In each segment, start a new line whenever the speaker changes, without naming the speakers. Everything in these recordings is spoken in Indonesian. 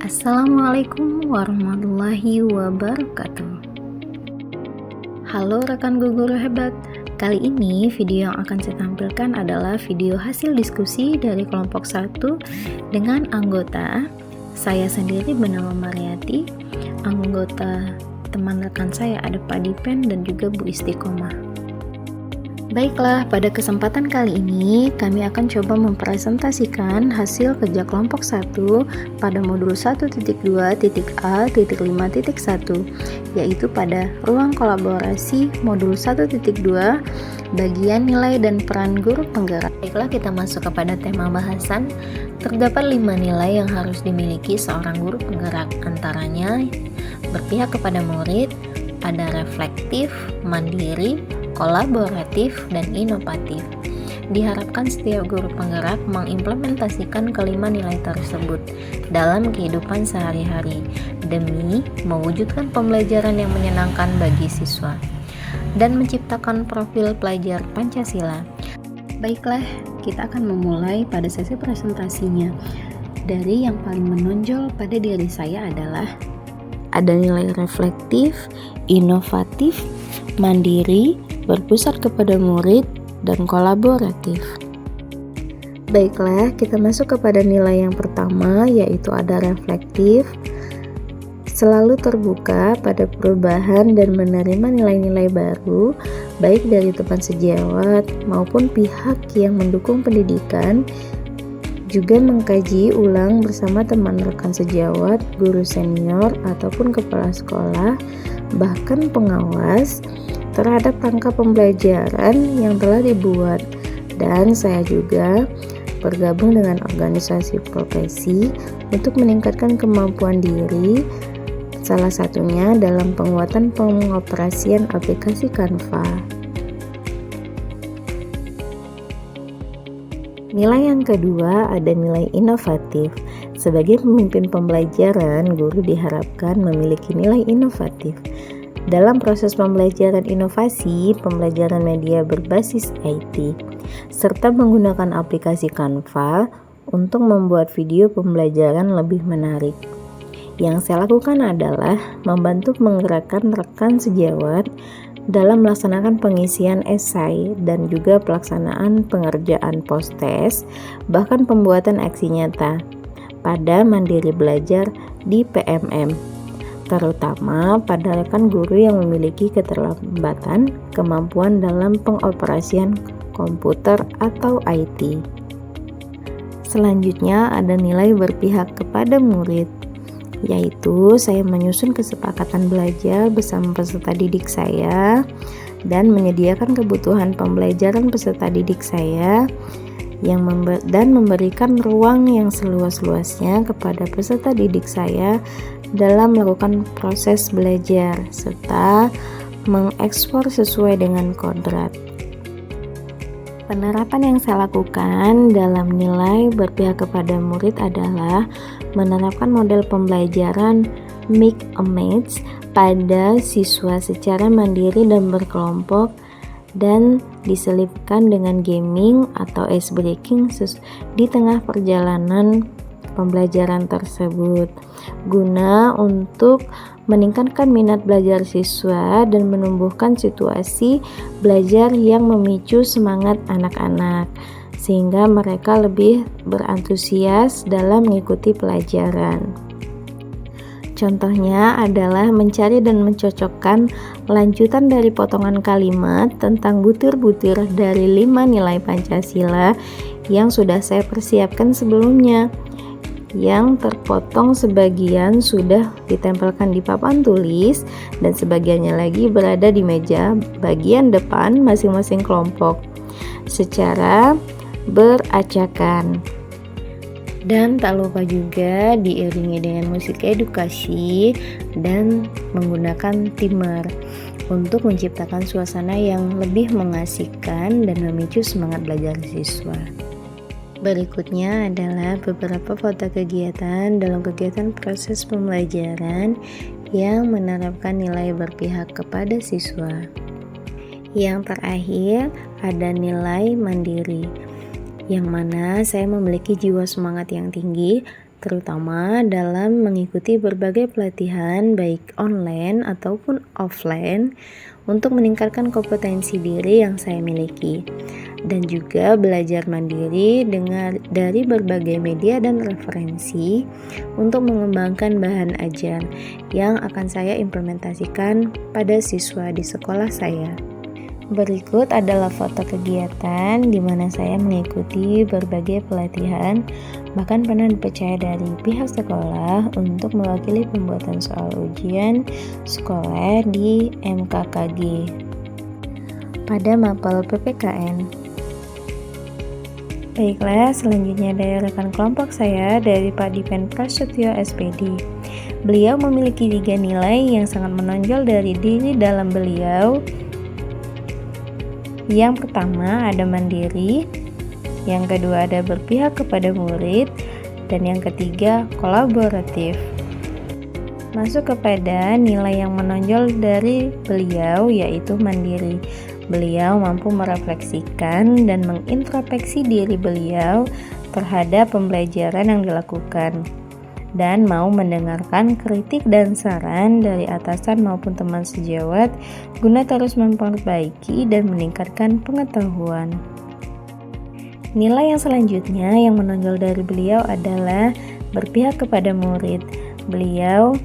Assalamualaikum warahmatullahi wabarakatuh. Halo rekan guru hebat. Kali ini video yang akan saya tampilkan adalah video hasil diskusi dari kelompok 1 dengan anggota saya sendiri bernama Mariati, anggota teman rekan saya ada Pak Dipen dan juga Bu Istiqomah. Baiklah, pada kesempatan kali ini kami akan coba mempresentasikan hasil kerja kelompok 1 pada modul 1.2.A.5.1 yaitu pada ruang kolaborasi modul 1.2 bagian nilai dan peran guru penggerak. Baiklah, kita masuk kepada tema bahasan. Terdapat 5 nilai yang harus dimiliki seorang guru penggerak, antaranya berpihak kepada murid, ada reflektif, mandiri, kolaboratif, dan inovatif. Diharapkan setiap guru penggerak mengimplementasikan kelima nilai tersebut dalam kehidupan sehari-hari demi mewujudkan pembelajaran yang menyenangkan bagi siswa dan menciptakan profil pelajar Pancasila. Baiklah, kita akan memulai pada sesi presentasinya. Dari yang paling menonjol pada diri saya adalah ada nilai reflektif, inovatif, mandiri, berpusat kepada murid, dan kolaboratif. Baiklah, kita masuk kepada nilai yang pertama, yaitu ada reflektif. Selalu terbuka pada perubahan dan menerima nilai-nilai baru, baik dari teman sejawat maupun pihak yang mendukung pendidikan, juga mengkaji ulang bersama teman rekan sejawat, guru senior, ataupun kepala sekolah, bahkan pengawas, terhadap rangka pembelajaran yang telah dibuat. Dan saya juga bergabung dengan organisasi profesi untuk meningkatkan kemampuan diri, salah satunya dalam penguatan pengoperasian aplikasi Canva. Nilai yang kedua ada nilai inovatif. Sebagai pemimpin pembelajaran, guru diharapkan memiliki nilai inovatif. Dalam proses pembelajaran inovasi, pembelajaran media berbasis IT, serta menggunakan aplikasi Canva untuk membuat video pembelajaran lebih menarik. Yang saya lakukan adalah membantu menggerakkan rekan sejawat dalam melaksanakan pengisian esai dan juga pelaksanaan pengerjaan post-test, bahkan pembuatan aksi nyata pada mandiri belajar di PMM, terutama pada rekan guru yang memiliki keterlambatan kemampuan dalam pengoperasian komputer atau IT. Selanjutnya ada nilai berpihak kepada murid, yaitu saya menyusun kesepakatan belajar bersama peserta didik saya dan menyediakan kebutuhan pembelajaran peserta didik saya dan memberikan ruang yang seluas-luasnya kepada peserta didik saya dalam melakukan proses belajar serta mengekspor sesuai dengan kodrat. Penerapan yang saya lakukan dalam nilai berpihak kepada murid adalah menerapkan model pembelajaran mix and match pada siswa secara mandiri dan berkelompok dan diselipkan dengan gaming atau ice breaking di tengah perjalanan pembelajaran tersebut guna untuk meningkatkan minat belajar siswa dan menumbuhkan situasi belajar yang memicu semangat anak-anak sehingga mereka lebih berantusias dalam mengikuti pelajaran. Contohnya adalah mencari dan mencocokkan lanjutan dari potongan kalimat tentang butir-butir dari 5 nilai Pancasila yang sudah saya persiapkan sebelumnya. Yang terpotong sebagian sudah ditempelkan di papan tulis dan sebagiannya lagi berada di meja bagian depan masing-masing kelompok secara beracakan. Dan tak lupa juga diiringi dengan musik edukasi dan menggunakan timer untuk menciptakan suasana yang lebih mengasihkan dan memicu semangat belajar siswa. Berikutnya adalah beberapa foto kegiatan dalam kegiatan proses pembelajaran yang menerapkan nilai berpihak kepada siswa. Yang terakhir ada nilai mandiri, yang mana saya memiliki jiwa semangat yang tinggi terutama dalam mengikuti berbagai pelatihan baik online ataupun offline untuk meningkatkan kompetensi diri yang saya miliki, dan juga belajar mandiri dari berbagai media dan referensi untuk mengembangkan bahan ajar yang akan saya implementasikan pada siswa di sekolah saya. Berikut adalah foto kegiatan di mana saya mengikuti berbagai pelatihan, bahkan pernah dipercaya dari pihak sekolah untuk mewakili pembuatan soal ujian sekolah di MKKG pada mapel PPKN. Baiklah, selanjutnya dari rekan kelompok saya dari Pak Dipen Prasetyo SPD. Beliau memiliki 3 nilai yang sangat menonjol dari diri dalam beliau. Yang pertama ada mandiri, yang kedua ada berpihak kepada murid, dan yang ketiga kolaboratif. Masuk kepada nilai yang menonjol dari beliau yaitu mandiri. Beliau mampu merefleksikan dan mengintrospeksi diri beliau terhadap pembelajaran yang dilakukan, dan mau mendengarkan kritik dan saran dari atasan maupun teman sejawat guna terus memperbaiki dan meningkatkan pengetahuan. Nilai yang selanjutnya yang menonjol dari beliau adalah berpihak kepada murid. Beliau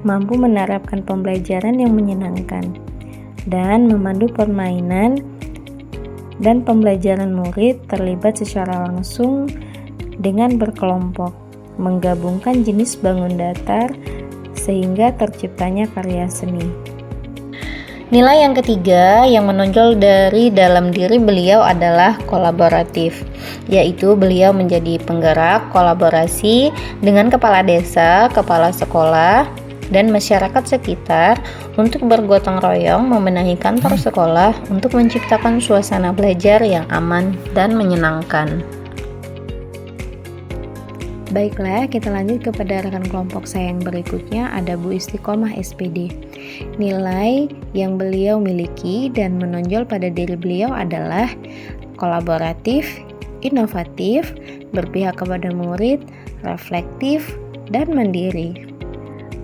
mampu menerapkan pembelajaran yang menyenangkan dan memandu permainan dan pembelajaran murid terlibat secara langsung dengan berkelompok, menggabungkan jenis bangun datar sehingga terciptanya karya seni. Nilai yang ketiga yang menonjol dari dalam diri beliau adalah kolaboratif, yaitu beliau menjadi penggerak kolaborasi dengan kepala desa, kepala sekolah, dan masyarakat sekitar untuk bergotong royong membenahi kantor sekolah untuk menciptakan suasana belajar yang aman dan menyenangkan. Baiklah, kita lanjut kepada rekan kelompok saya yang berikutnya, ada Bu Istiqomah SPD. Nilai yang beliau miliki dan menonjol pada diri beliau adalah kolaboratif, inovatif, berpihak kepada murid, reflektif, dan mandiri.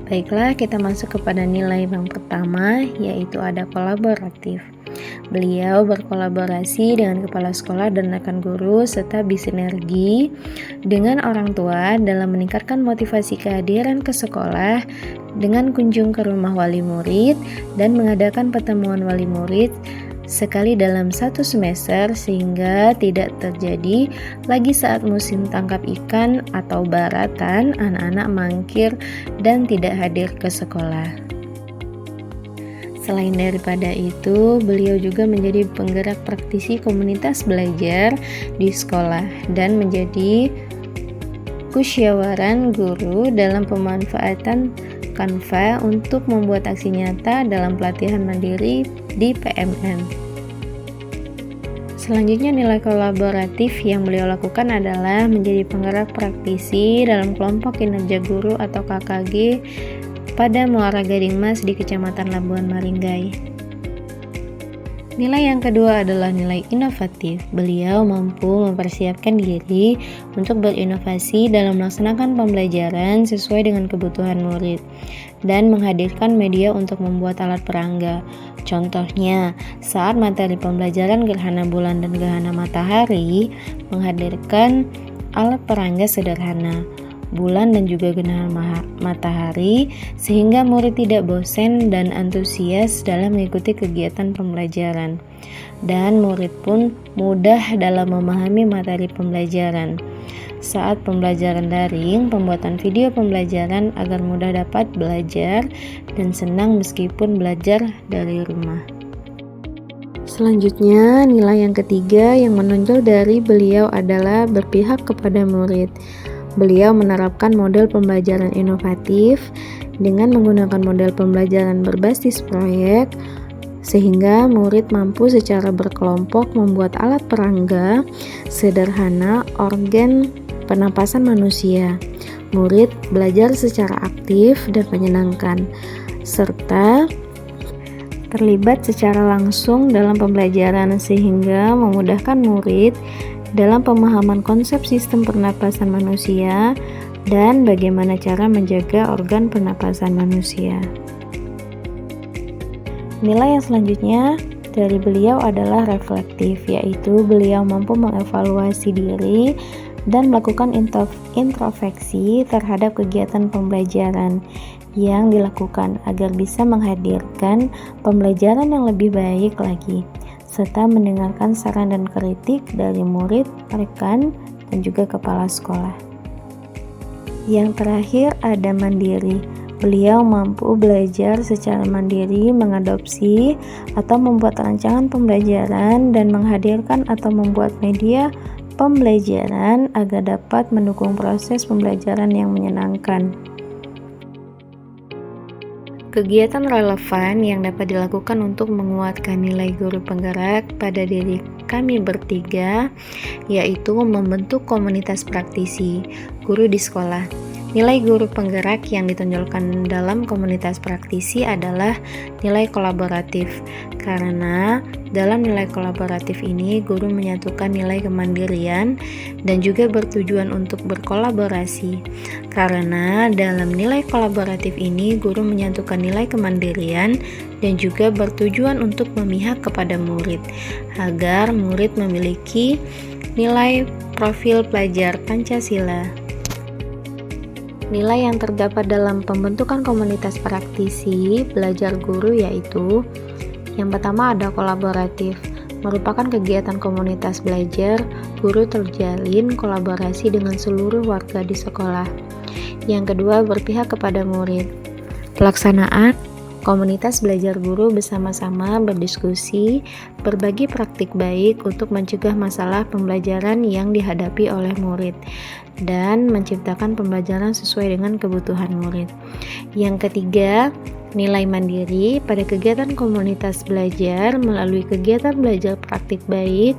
Baiklah, kita masuk kepada nilai yang pertama, yaitu ada kolaboratif. Beliau berkolaborasi dengan kepala sekolah dan rekan guru serta bersinergi dengan orang tua dalam meningkatkan motivasi kehadiran ke sekolah dengan kunjung ke rumah wali murid dan mengadakan pertemuan wali murid sekali dalam 1 semester sehingga tidak terjadi lagi saat musim tangkap ikan atau baratan anak-anak mangkir dan tidak hadir ke sekolah. Selain daripada itu, beliau juga menjadi penggerak praktisi komunitas belajar di sekolah dan menjadi musyawaran guru dalam pemanfaatan Canva untuk membuat aksi nyata dalam pelatihan mandiri di PMN. Selanjutnya, nilai kolaboratif yang beliau lakukan adalah menjadi penggerak praktisi dalam kelompok kinerja guru atau KKG pada Muara Gading Mas di Kecamatan Labuan Maringgai. Nilai yang kedua adalah nilai inovatif. Beliau mampu mempersiapkan diri untuk berinovasi dalam melaksanakan pembelajaran sesuai dengan kebutuhan murid dan menghadirkan media untuk membuat alat perangga. Contohnya, saat materi pembelajaran gerhana bulan dan gerhana matahari, menghadirkan alat perangga sederhana bulan dan juga gerhana matahari sehingga murid tidak bosan dan antusias dalam mengikuti kegiatan pembelajaran, dan murid pun mudah dalam memahami materi pembelajaran. Saat pembelajaran daring, pembuatan video pembelajaran agar mudah dapat belajar dan senang meskipun belajar dari rumah. Selanjutnya, nilai yang ketiga yang menonjol dari beliau adalah berpihak kepada murid. Beliau menerapkan model pembelajaran inovatif dengan menggunakan model pembelajaran berbasis proyek sehingga murid mampu secara berkelompok membuat alat perangga sederhana organ pernapasan manusia. Murid belajar secara aktif dan menyenangkan serta terlibat secara langsung dalam pembelajaran sehingga memudahkan murid dalam pemahaman konsep sistem pernapasan manusia dan bagaimana cara menjaga organ pernapasan manusia. Nilai yang selanjutnya dari beliau adalah reflektif, yaitu beliau mampu mengevaluasi diri dan melakukan introspeksi terhadap kegiatan pembelajaran yang dilakukan agar bisa menghadirkan pembelajaran yang lebih baik lagi, serta mendengarkan saran dan kritik dari murid, rekan, dan juga kepala sekolah. Yang terakhir ada mandiri. Beliau mampu belajar secara mandiri, mengadopsi atau membuat rancangan pembelajaran dan menghadirkan atau membuat media pembelajaran agar dapat mendukung proses pembelajaran yang menyenangkan. Kegiatan relevan yang dapat dilakukan untuk menguatkan nilai guru penggerak pada diri kami bertiga, yaitu membentuk komunitas praktisi guru di sekolah. Nilai guru penggerak yang ditonjolkan dalam komunitas praktisi adalah nilai kolaboratif, karena dalam nilai kolaboratif ini guru menyatukan nilai kemandirian dan juga bertujuan untuk berkolaborasi. Karena dalam nilai kolaboratif ini guru menyatukan nilai kemandirian dan juga bertujuan untuk memihak kepada murid, agar murid memiliki nilai profil pelajar Pancasila. Nilai yang terdapat dalam pembentukan komunitas praktisi belajar guru yaitu yang pertama ada kolaboratif, merupakan kegiatan komunitas belajar guru terjalin kolaborasi dengan seluruh warga di sekolah. Yang kedua berpihak kepada murid, pelaksanaan komunitas belajar guru bersama-sama berdiskusi, berbagi praktik baik untuk mencegah masalah pembelajaran yang dihadapi oleh murid dan menciptakan pembelajaran sesuai dengan kebutuhan murid. Yang ketiga, nilai mandiri pada kegiatan komunitas belajar melalui kegiatan belajar praktik baik,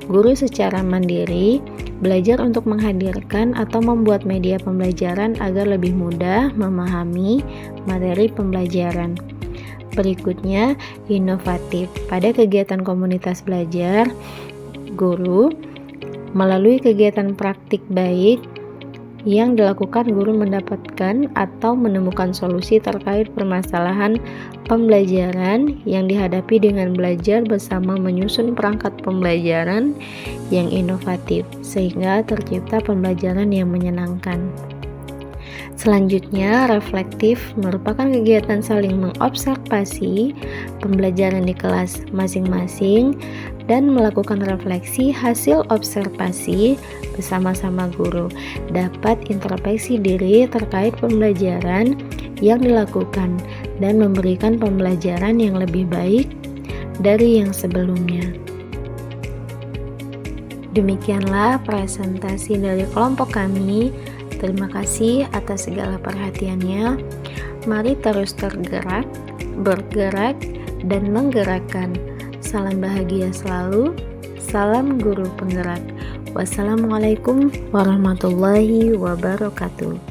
guru secara mandiri belajar untuk menghadirkan atau membuat media pembelajaran agar lebih mudah memahami materi pembelajaran. Berikutnya, inovatif pada kegiatan komunitas belajar guru melalui kegiatan praktik baik yang dilakukan guru mendapatkan atau menemukan solusi terkait permasalahan pembelajaran yang dihadapi dengan belajar bersama menyusun perangkat pembelajaran yang inovatif sehingga tercipta pembelajaran yang menyenangkan. Selanjutnya, reflektif merupakan kegiatan saling mengobservasi pembelajaran di kelas masing-masing dan melakukan refleksi hasil observasi bersama-sama guru, dapat introspeksi diri terkait pembelajaran yang dilakukan dan memberikan pembelajaran yang lebih baik dari yang sebelumnya. Demikianlah presentasi dari kelompok kami. Terima kasih atas segala perhatiannya. Mari terus tergerak, bergerak, dan menggerakkan. Salam bahagia selalu. Salam guru penggerak. Wassalamualaikum warahmatullahi wabarakatuh.